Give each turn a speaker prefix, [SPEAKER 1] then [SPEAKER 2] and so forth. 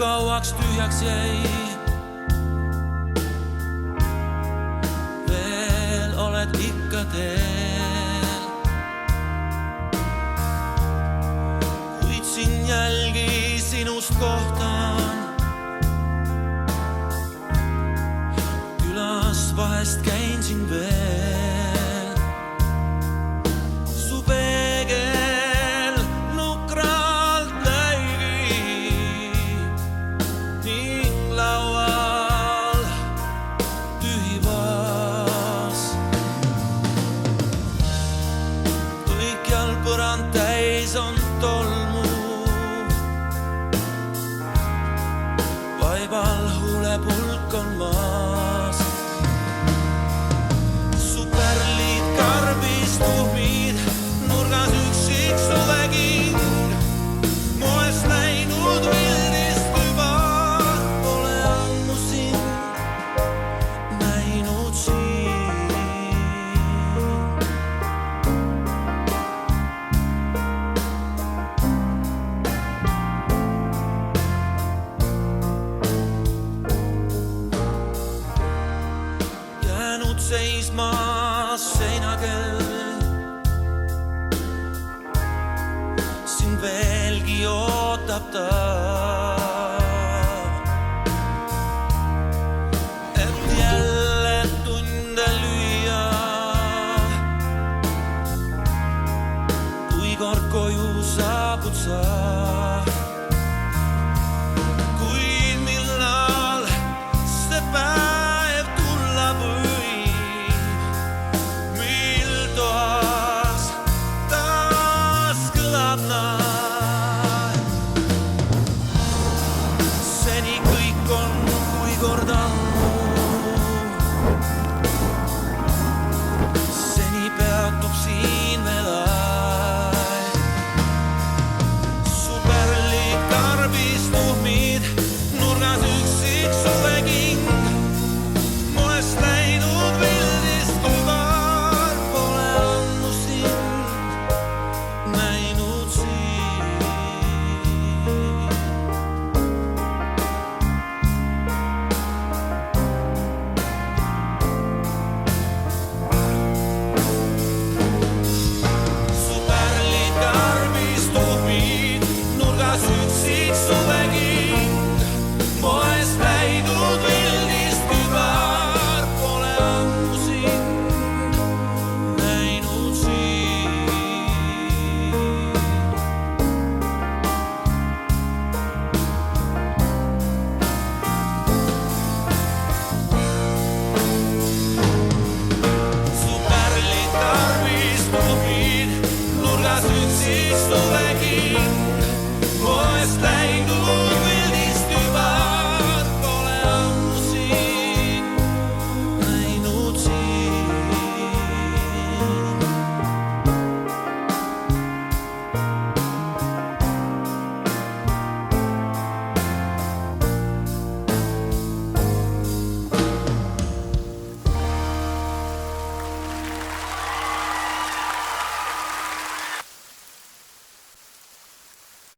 [SPEAKER 1] kauaks tühjaks jäi. Veel oled ikka teel, kuid siin jälgi sinust kohtan. Külas vahest käin siin veel, su peegel nukralt läigib ning laual tühi vaas. Kõikjal põrand täis on tolmu, vaibal huulepulk on maas. Su pärlid karbistubid, nurgas üksik suveking, moest läinud vildist juba, pole ammu sind näinud siin. Jäänud seisma seinakell, sind veelgi ootab ta, et jälle tunde lüüa. Kui kord koju saabud sa, kuid millal see päev tulla võib, mil toas taas kõlab naer. Seni kõik on kui kord ammu, seni peatub siin veel aeg. Su pärlid karbistubid, nurgas üksik suveking, moest läinud vildist kübar, pole ammu sind näinud siin. Su pärlid karbistubid, nurgas üksik suveking.